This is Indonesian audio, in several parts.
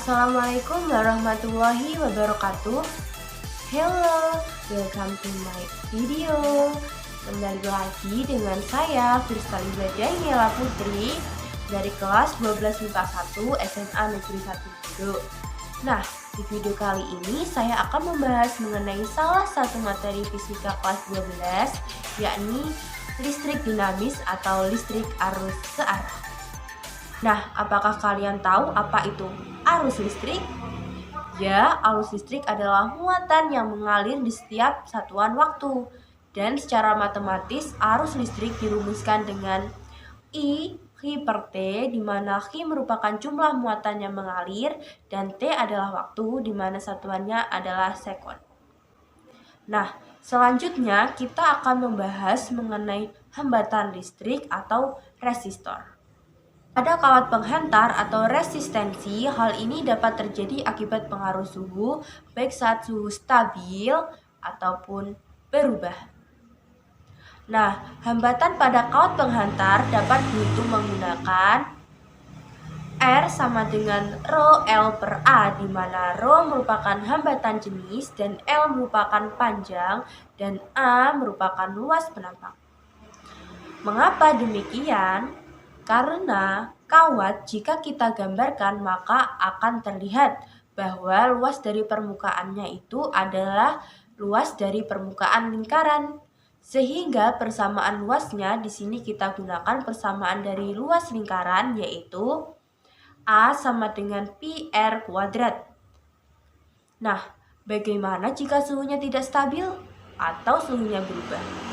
Assalamualaikum warahmatullahi wabarakatuh. Hello, welcome to my video. Kembali lagi dengan saya Firstaliza Daniela Putri dari kelas 12 MIPA 1 SMA Negeri 1 Bodo. Nah, di video kali ini saya akan membahas mengenai salah satu materi fisika kelas 12, yakni listrik dinamis atau listrik arus searah. Nah, apakah kalian tahu apa itu arus listrik? Ya, arus listrik adalah muatan yang mengalir di setiap satuan waktu. Dan secara matematis, arus listrik dirumuskan dengan I per T, di mana I merupakan jumlah muatan yang mengalir, dan T adalah waktu, di mana satuannya adalah sekon. Nah, selanjutnya kita akan membahas mengenai hambatan listrik atau resistor. Pada kawat penghantar atau resistensi, hal ini dapat terjadi akibat pengaruh suhu, baik saat suhu stabil ataupun berubah. Nah, hambatan pada kawat penghantar dapat dihitung menggunakan R sama dengan Rho L per A, di mana Rho merupakan hambatan jenis dan L merupakan panjang dan A merupakan luas penampang. Mengapa demikian? Karena kawat jika kita gambarkan maka akan terlihat bahwa luas dari permukaannya itu adalah luas dari permukaan lingkaran. Sehingga persamaan luasnya di sini kita gunakan persamaan dari luas lingkaran, yaitu A sama dengan pi R kuadrat. Nah, bagaimana jika suhunya tidak stabil atau suhunya berubah?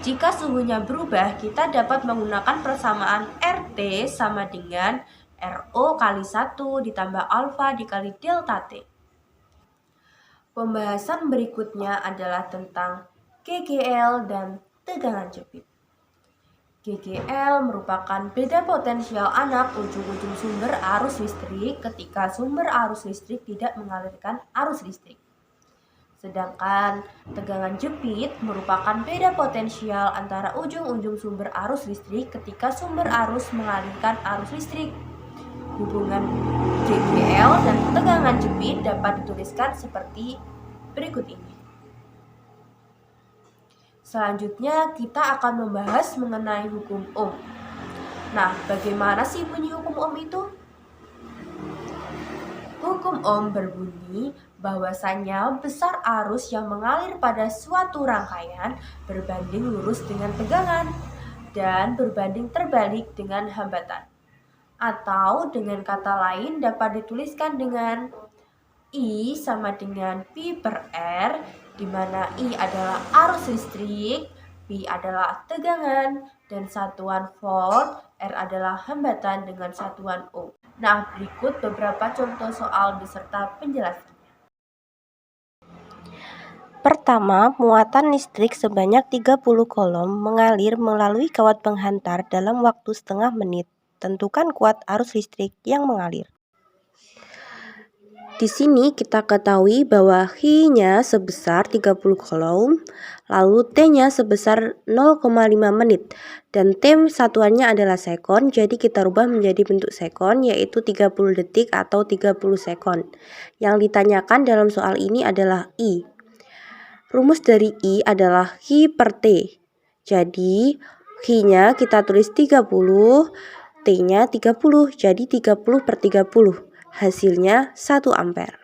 Jika suhunya berubah, kita dapat menggunakan persamaan RT sama dengan RO kali 1 ditambah alfa dikali delta T. Pembahasan berikutnya adalah tentang GGL dan tegangan jepit. GGL merupakan beda potensial anak ujung-ujung sumber arus listrik ketika sumber arus listrik tidak mengalirkan arus listrik. Sedangkan tegangan jepit merupakan beda potensial antara ujung-ujung sumber arus listrik ketika sumber arus mengalirkan arus listrik. Hubungan GGL dan tegangan jepit dapat dituliskan seperti berikut ini. Selanjutnya kita akan membahas mengenai hukum Ohm. Nah, bagaimana sih bunyi hukum Ohm itu? Hukum Ohm berbunyi bahwasanya besar arus yang mengalir pada suatu rangkaian berbanding lurus dengan tegangan dan berbanding terbalik dengan hambatan. Atau dengan kata lain dapat dituliskan dengan I sama dengan P per R, di mana I adalah arus listrik, P adalah tegangan, dan satuan volt, R adalah hambatan dengan satuan Ohm. Nah, berikut beberapa contoh soal beserta penjelasannya. Pertama, muatan listrik sebanyak 30 kolom mengalir melalui kawat penghantar dalam waktu setengah menit. Tentukan kuat arus listrik yang mengalir. Di sini kita ketahui bahwa Hi-nya sebesar 30 kolom, lalu T-nya sebesar 0,5 menit, dan T satuannya adalah sekon, jadi kita rubah menjadi bentuk sekon, yaitu 30 detik atau 30 sekon. Yang ditanyakan dalam soal ini adalah I. Rumus dari I adalah Hi per T. Jadi, Hi-nya kita tulis 30, T-nya 30, jadi 30 per 30. Hasilnya 1 ampere.